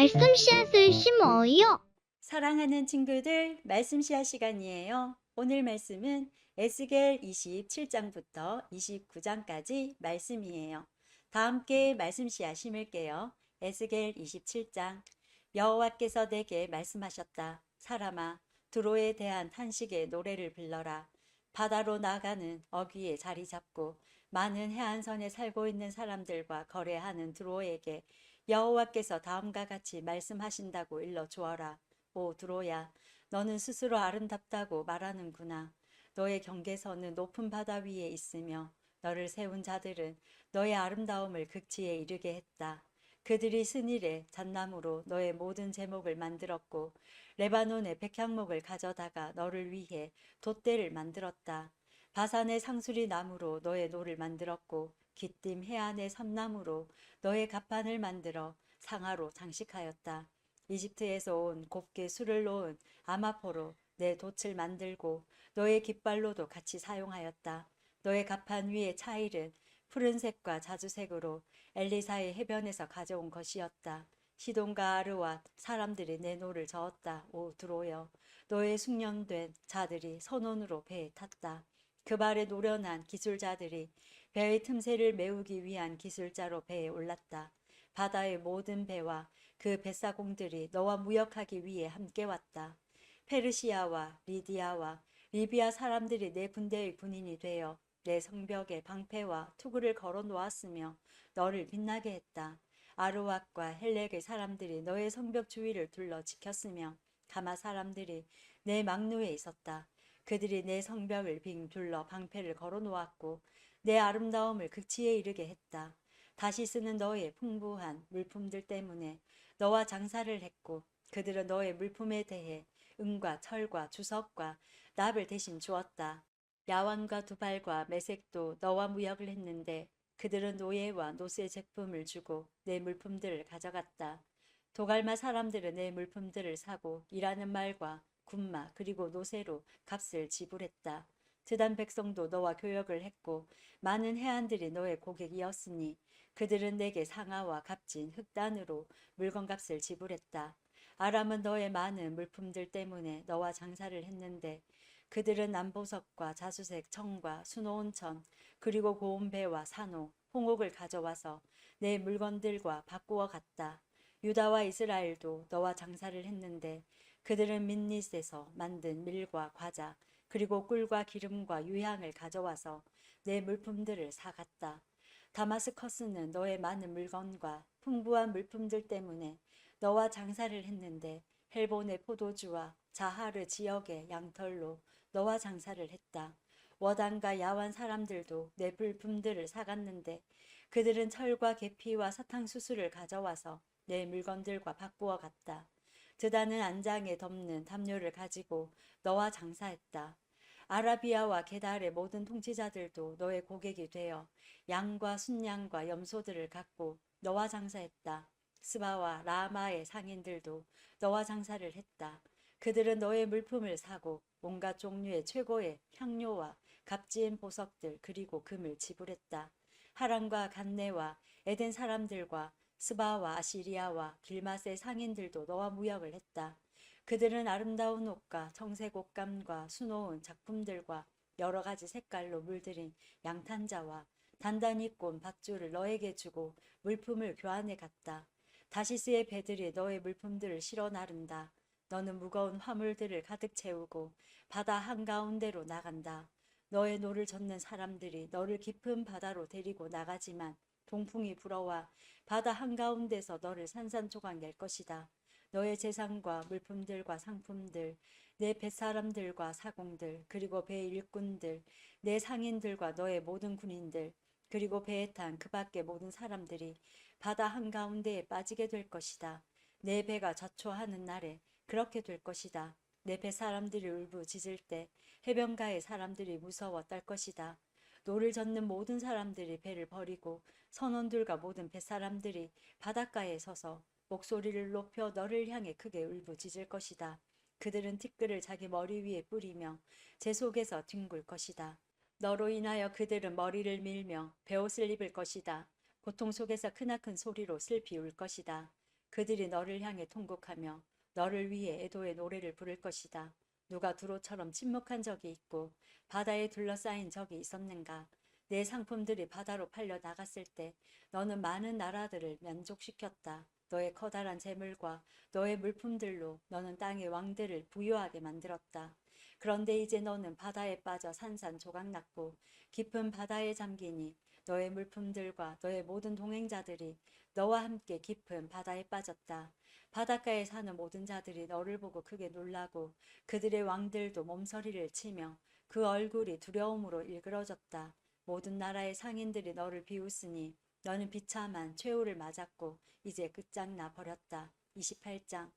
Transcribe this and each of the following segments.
말씀 씨앗을 심어요. 사랑하는 친구들, 말씀 시간 시간이에요. 오늘 말씀은 에스겔 27장부터 29장까지 말씀이에요. 다 함께 말씀 씨앗 심을게요. 에스겔 27장. 여호와께서 내게 말씀하셨다. 사람아, 두로에 대한 탄식의 노래를 불러라. 바다로 나가는 어귀에 자리 잡고 많은 해안선에 살고 있는 사람들과 거래하는 두로에게 여호와께서 다음과 같이 말씀하신다고 일러 주어라. 오 두로야, 너는 스스로 아름답다고 말하는구나. 너의 경계선은 높은 바다 위에 있으며 너를 세운 자들은 너의 아름다움을 극치에 이르게 했다. 그들이 스닐의 잣나무로 너의 모든 제목을 만들었고 레바논의 백향목을 가져다가 너를 위해 돛대를 만들었다. 바산의 상수리 나무로 너의 노를 만들었고 기띔 해안의 삼나무로 너의 갑판을 만들어 상아로 장식하였다. 이집트에서 온 곱게 술을 놓은 아마포로 내 돛을 만들고 너의 깃발로도 같이 사용하였다. 너의 갑판 위의 차일은 푸른색과 자주색으로 엘리사의 해변에서 가져온 것이었다. 시돈과 아르와 사람들이 내 노를 저었다. 오 두로여, 너의 숙련된 자들이 선원으로 배에 탔다. 그 발에 노련한 기술자들이 배의 틈새를 메우기 위한 기술자로 배에 올랐다. 바다의 모든 배와 그 뱃사공들이 너와 무역하기 위해 함께 왔다. 페르시아와 리디아와 리비아 사람들이 내 군대의 군인이 되어 내 성벽에 방패와 투구를 걸어 놓았으며 너를 빛나게 했다. 아르왁과 헬렉의 사람들이 너의 성벽 주위를 둘러 지켰으며 가마 사람들이 내 망루에 있었다. 그들이 내 성벽을 빙 둘러 방패를 걸어 놓았고 내 아름다움을 극치에 이르게 했다. 다시 쓰는 너의 풍부한 물품들 때문에 너와 장사를 했고 그들은 너의 물품에 대해 은과 철과 주석과 납을 대신 주었다. 야완과 두발과 매색도 너와 무역을 했는데 그들은 노예와 노새 제품을 주고 내 물품들을 가져갔다. 도갈마 사람들은 내 물품들을 사고 일하는 말과 군마 그리고 노새로 값을 지불했다. 드단 백성도 너와 교역을 했고 많은 해안들이 너의 고객이었으니 그들은 내게 상아와 값진 흑단으로 물건값을 지불했다. 아람은 너의 많은 물품들 때문에 너와 장사를 했는데 그들은 남보석과 자수색 청과 수놓은 천 그리고 고운 배와 산호, 홍옥을 가져와서 내 물건들과 바꾸어 갔다. 유다와 이스라엘도 너와 장사를 했는데 그들은 민닛에서 만든 밀과 과자 그리고 꿀과 기름과 유향을 가져와서 내 물품들을 사갔다. 다마스커스는 너의 많은 물건과 풍부한 물품들 때문에 너와 장사를 했는데 헬본의 포도주와 자하르 지역의 양털로 너와 장사를 했다. 워단과 야완 사람들도 내 물품들을 사갔는데 그들은 철과 계피와 사탕수수를 가져와서 내 물건들과 바꾸어 갔다. 드다는 안장에 덮는 담요를 가지고 너와 장사했다. 아라비아와 게달의 모든 통치자들도 너의 고객이 되어 양과 순양과 염소들을 갖고 너와 장사했다. 스바와 라마의 상인들도 너와 장사를 했다. 그들은 너의 물품을 사고 온갖 종류의 최고의 향료와 값진 보석들 그리고 금을 지불했다. 하란과 간네와 에덴 사람들과 스바와 아시리아와 길맛의 상인들도 너와 무역을 했다. 그들은 아름다운 옷과 청색 옷감과 수놓은 작품들과 여러 가지 색깔로 물들인 양탄자와 단단히 꼰 밧줄을 너에게 주고 물품을 교환해 갔다. 다시스의 배들이 너의 물품들을 실어 나른다. 너는 무거운 화물들을 가득 채우고 바다 한가운데로 나간다. 너의 노를 젓는 사람들이 너를 깊은 바다로 데리고 나가지만 동풍이 불어와 바다 한가운데서 너를 산산조각 낼 것이다. 너의 재산과 물품들과 상품들, 내 뱃사람들과 사공들, 그리고 배 일꾼들, 내 상인들과 너의 모든 군인들, 그리고 배에 탄 그 밖의 모든 사람들이 바다 한가운데에 빠지게 될 것이다. 내 배가 자초하는 날에 그렇게 될 것이다. 내 뱃사람들이 울부짖을 때 해변가의 사람들이 무서워 떨 것이다. 노를 젓는 모든 사람들이 배를 버리고 선원들과 모든 뱃사람들이 바닷가에 서서 목소리를 높여 너를 향해 크게 울부짖을 것이다. 그들은 티끌을 자기 머리 위에 뿌리며 제 속에서 뒹굴 것이다. 너로 인하여 그들은 머리를 밀며 베옷을 입을 것이다. 고통 속에서 크나큰 소리로 슬피 울 것이다. 그들이 너를 향해 통곡하며 너를 위해 애도의 노래를 부를 것이다. 누가 두로처럼 침묵한 적이 있고 바다에 둘러싸인 적이 있었는가? 내 상품들이 바다로 팔려 나갔을 때 너는 많은 나라들을 만족시켰다. 너의 커다란 재물과 너의 물품들로 너는 땅의 왕들을 부유하게 만들었다. 그런데 이제 너는 바다에 빠져 산산조각났고 깊은 바다에 잠기니 너의 물품들과 너의 모든 동행자들이 너와 함께 깊은 바다에 빠졌다. 바닷가에 사는 모든 자들이 너를 보고 크게 놀라고 그들의 왕들도 몸서리를 치며 그 얼굴이 두려움으로 일그러졌다. 모든 나라의 상인들이 너를 비웃으니 너는 비참한 최후를 맞았고 이제 끝장나 버렸다. 28장.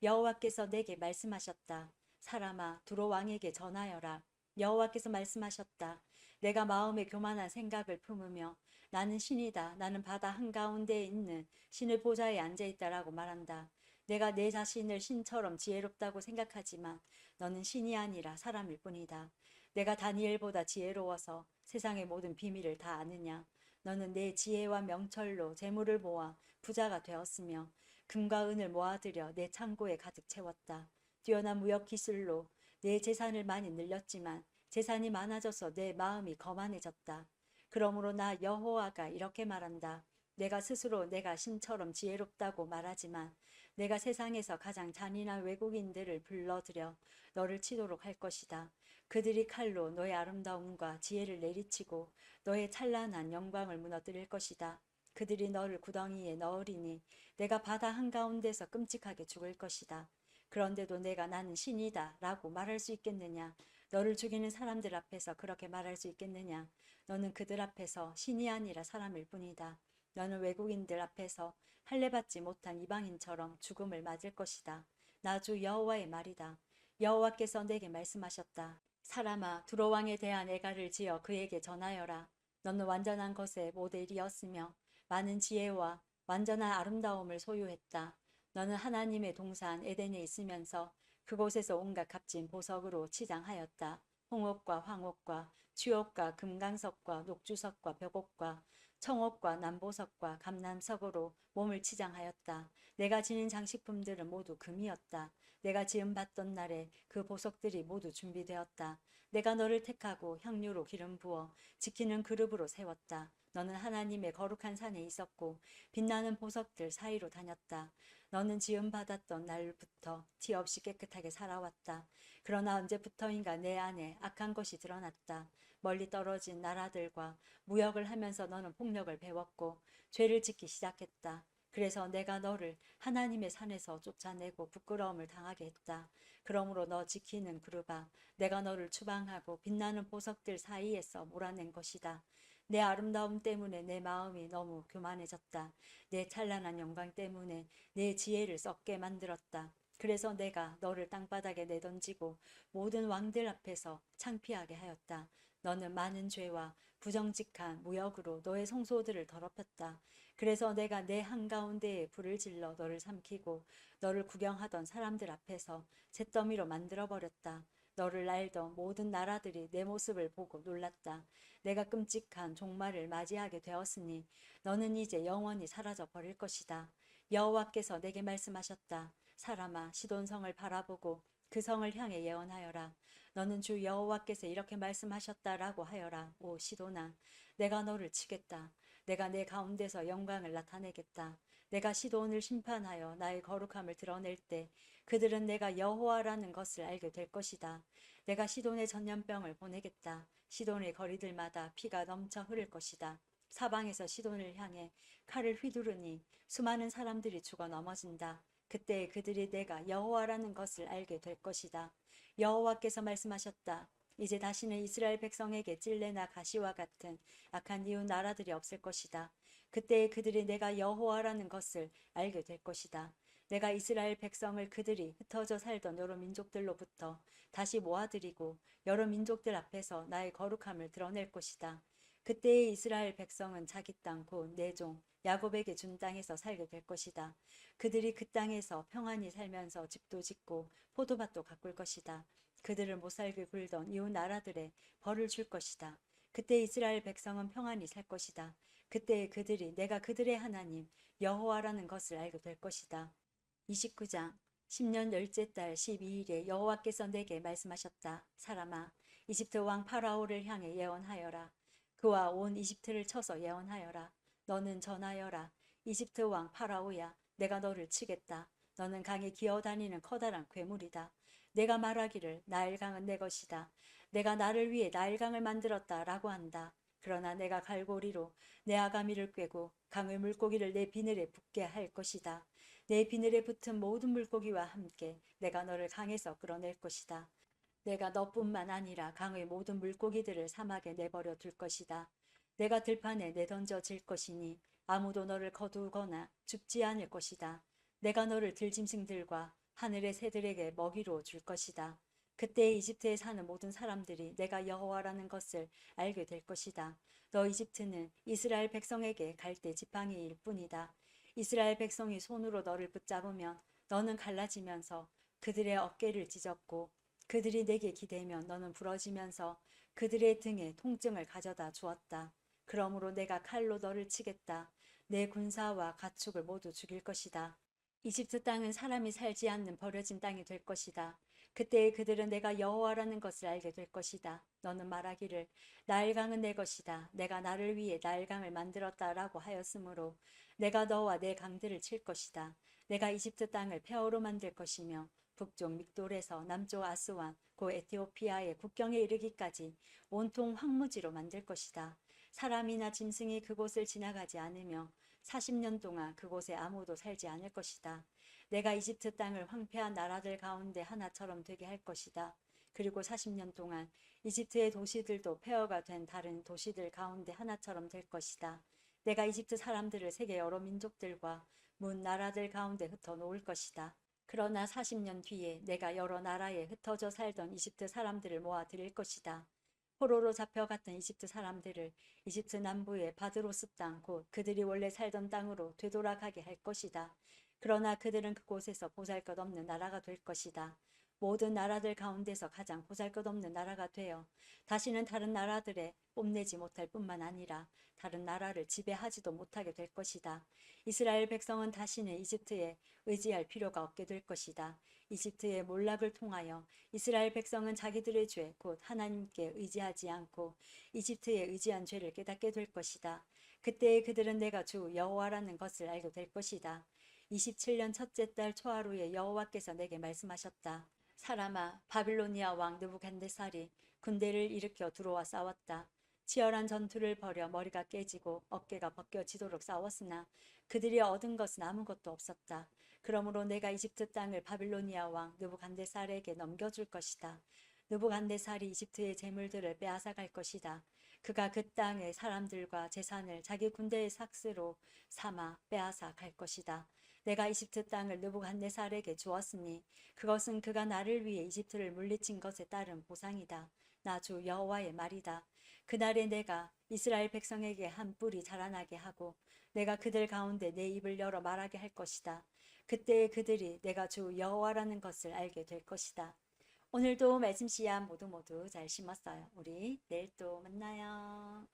여호와께서 내게 말씀하셨다. 사람아, 두로 왕에게 전하여라. 여호와께서 말씀하셨다. 내가 마음에 교만한 생각을 품으며 나는 신이다. 나는 바다 한가운데에 있는 신의 보좌에 앉아있다라고 말한다. 내가 내 자신을 신처럼 지혜롭다고 생각하지만 너는 신이 아니라 사람일 뿐이다. 내가 다니엘보다 지혜로워서 세상의 모든 비밀을 다 아느냐. 너는 내 지혜와 명철로 재물을 모아 부자가 되었으며 금과 은을 모아들여 내 창고에 가득 채웠다. 뛰어난 무역 기술로 내 재산을 많이 늘렸지만 재산이 많아져서 내 마음이 거만해졌다. 그러므로 나 여호와가 이렇게 말한다. 내가 스스로 내가 신처럼 지혜롭다고 말하지만 내가 세상에서 가장 잔인한 외국인들을 불러들여 너를 치도록 할 것이다. 그들이 칼로 너의 아름다움과 지혜를 내리치고 너의 찬란한 영광을 무너뜨릴 것이다. 그들이 너를 구덩이에 넣으리니 내가 바다 한가운데서 끔찍하게 죽을 것이다. 그런데도 내가 나는 신이다 라고 말할 수 있겠느냐? 너를 죽이는 사람들 앞에서 그렇게 말할 수 있겠느냐? 너는 그들 앞에서 신이 아니라 사람일 뿐이다. 너는 외국인들 앞에서 할례받지 못한 이방인처럼 죽음을 맞을 것이다. 나 주 여호와의 말이다. 여호와께서 내게 말씀하셨다. 사람아, 두로 왕에 대한 애가를 지어 그에게 전하여라. 너는 완전한 것의 모델이었으며 많은 지혜와 완전한 아름다움을 소유했다. 너는 하나님의 동산 에덴에 있으면서 그곳에서 온갖 값진 보석으로 치장하였다. 홍옥과 황옥과 취옥과 금강석과 녹주석과 벽옥과 청옥과 남보석과 감남석으로 몸을 치장하였다. 내가 지닌 장식품들은 모두 금이었다. 내가 지음받던 날에 그 보석들이 모두 준비되었다. 내가 너를 택하고 향유로 기름 부어 지키는 그룹으로 세웠다. 너는 하나님의 거룩한 산에 있었고 빛나는 보석들 사이로 다녔다. 너는 지음받았던 날부터 티 없이 깨끗하게 살아왔다. 그러나 언제부터인가 내 안에 악한 것이 드러났다. 멀리 떨어진 나라들과 무역을 하면서 너는 폭력을 배웠고 죄를 짓기 시작했다. 그래서 내가 너를 하나님의 산에서 쫓아내고 부끄러움을 당하게 했다. 그러므로 너 지키는 그룹아, 내가 너를 추방하고 빛나는 보석들 사이에서 몰아낸 것이다. 내 아름다움 때문에 내 마음이 너무 교만해졌다. 내 찬란한 영광 때문에 내 지혜를 썩게 만들었다. 그래서 내가 너를 땅바닥에 내던지고 모든 왕들 앞에서 창피하게 하였다. 너는 많은 죄와 부정직한 무역으로 너의 성소들을 더럽혔다. 그래서 내가 내 한가운데에 불을 질러 너를 삼키고 너를 구경하던 사람들 앞에서 잿더미로 만들어버렸다. 너를 알던 모든 나라들이 내 모습을 보고 놀랐다. 내가 끔찍한 종말을 맞이하게 되었으니 너는 이제 영원히 사라져 버릴 것이다. 여호와께서 내게 말씀하셨다. 사람아, 시돈성을 바라보고 그 성을 향해 예언하여라. 너는 주 여호와께서 이렇게 말씀하셨다라고 하여라. 오 시돈아, 내가 너를 치겠다. 내가 내 가운데서 영광을 나타내겠다. 내가 시돈을 심판하여 나의 거룩함을 드러낼 때 그들은 내가 여호와라는 것을 알게 될 것이다. 내가 시돈의 전염병을 보내겠다. 시돈의 거리들마다 피가 넘쳐 흐를 것이다. 사방에서 시돈을 향해 칼을 휘두르니 수많은 사람들이 죽어 넘어진다. 그때 그들이 내가 여호와라는 것을 알게 될 것이다. 여호와께서 말씀하셨다. 이제 다시는 이스라엘 백성에게 찔레나 가시와 같은 악한 이웃 나라들이 없을 것이다. 그때 그들이 내가 여호와라는 것을 알게 될 것이다. 내가 이스라엘 백성을 그들이 흩어져 살던 여러 민족들로부터 다시 모아들이고 여러 민족들 앞에서 나의 거룩함을 드러낼 것이다. 그때의 이스라엘 백성은 자기 땅 곧 내 종 야곱에게 준 땅에서 살게 될 것이다. 그들이 그 땅에서 평안히 살면서 집도 짓고 포도밭도 가꿀 것이다. 그들을 못살게 굴던 이웃 나라들에 벌을 줄 것이다. 그때 이스라엘 백성은 평안히 살 것이다. 그때 그들이 내가 그들의 하나님 여호와라는 것을 알게 될 것이다. 29장 10년 열째 달 12일에 여호와께서 내게 말씀하셨다. 사람아, 이집트 왕 파라오를 향해 예언하여라. 그와 온 이집트를 쳐서 예언하여라. 너는 전하여라. 이집트 왕 파라오야, 내가 너를 치겠다. 너는 강에 기어다니는 커다란 괴물이다. 내가 말하기를 나일강은 내 것이다. 내가 나를 위해 나일강을 만들었다 라고 한다. 그러나 내가 갈고리로 내 아가미를 꿰고 강의 물고기를 내 비늘에 붙게 할 것이다. 내 비늘에 붙은 모든 물고기와 함께 내가 너를 강에서 끌어낼 것이다. 내가 너뿐만 아니라 강의 모든 물고기들을 사막에 내버려 둘 것이다. 내가 들판에 내던져질 것이니 아무도 너를 거두거나 죽지 않을 것이다. 내가 너를 들짐승들과 하늘의 새들에게 먹이로 줄 것이다. 그때 이집트에 사는 모든 사람들이 내가 여호와라는 것을 알게 될 것이다. 너 이집트는 이스라엘 백성에게 갈대 지팡이일 뿐이다. 이스라엘 백성이 손으로 너를 붙잡으면 너는 갈라지면서 그들의 어깨를 찢었고 그들이 내게 기대면 너는 부러지면서 그들의 등에 통증을 가져다 주었다. 그러므로 내가 칼로 너를 치겠다. 내 군사와 가축을 모두 죽일 것이다. 이집트 땅은 사람이 살지 않는 버려진 땅이 될 것이다. 그때 그들은 내가 여호와라는 것을 알게 될 것이다. 너는 말하기를 나일강은 내 것이다. 내가 나를 위해 나일강을 만들었다라고 하였으므로 내가 너와 내 강들을 칠 것이다. 내가 이집트 땅을 폐허로 만들 것이며 북쪽 믹돌에서 남쪽 아스완 고 에티오피아의 국경에 이르기까지 온통 황무지로 만들 것이다. 사람이나 짐승이 그곳을 지나가지 않으며 40년 동안 그곳에 아무도 살지 않을 것이다. 내가 이집트 땅을 황폐한 나라들 가운데 하나처럼 되게 할 것이다. 그리고 40년 동안 이집트의 도시들도 폐허가 된 다른 도시들 가운데 하나처럼 될 것이다. 내가 이집트 사람들을 세계 여러 민족들과 문 나라들 가운데 흩어 놓을 것이다. 그러나 40년 뒤에 내가 여러 나라에 흩어져 살던 이집트 사람들을 모아 들일 것이다. 포로로 잡혀갔던 이집트 사람들을 이집트 남부의 바드로스 땅, 곧 그들이 원래 살던 땅으로 되돌아가게 할 것이다. 그러나 그들은 그곳에서 보잘것없는 나라가 될 것이다. 모든 나라들 가운데서 가장 보잘것없는 나라가 되어 다시는 다른 나라들에 뽐내지 못할 뿐만 아니라 다른 나라를 지배하지도 못하게 될 것이다. 이스라엘 백성은 다시는 이집트에 의지할 필요가 없게 될 것이다. 이집트의 몰락을 통하여 이스라엘 백성은 자기들의 죄, 곧 하나님께 의지하지 않고 이집트에 의지한 죄를 깨닫게 될 것이다. 그때 그들은 내가 주 여호와라는 것을 알게 될 것이다. 27년 첫째 달 초하루에 여호와께서 내게 말씀하셨다. 사람아, 바빌로니아 왕 느부갓네살이 군대를 일으켜 들어와 싸웠다. 치열한 전투를 벌여 머리가 깨지고 어깨가 벗겨지도록 싸웠으나 그들이 얻은 것은 아무것도 없었다. 그러므로 내가 이집트 땅을 바빌로니아 왕 느부갓네살에게 넘겨줄 것이다. 느부갓네살이 이집트의 재물들을 빼앗아 갈 것이다. 그가 그 땅의 사람들과 재산을 자기 군대의 삭스로 삼아 빼앗아 갈 것이다. 내가 이집트 땅을 느부갓네살에게 주었으니 그것은 그가 나를 위해 이집트를 물리친 것에 따른 보상이다. 나 주 여호와의 말이다. 그날에 내가 이스라엘 백성에게 한 뿔이 자라나게 하고 내가 그들 가운데 내 입을 열어 말하게 할 것이다. 그때 그들이 내가 주 여호와라는 것을 알게 될 것이다. 오늘도 말씀 씨앗 모두 잘 심었어요. 우리 내일 또 만나요.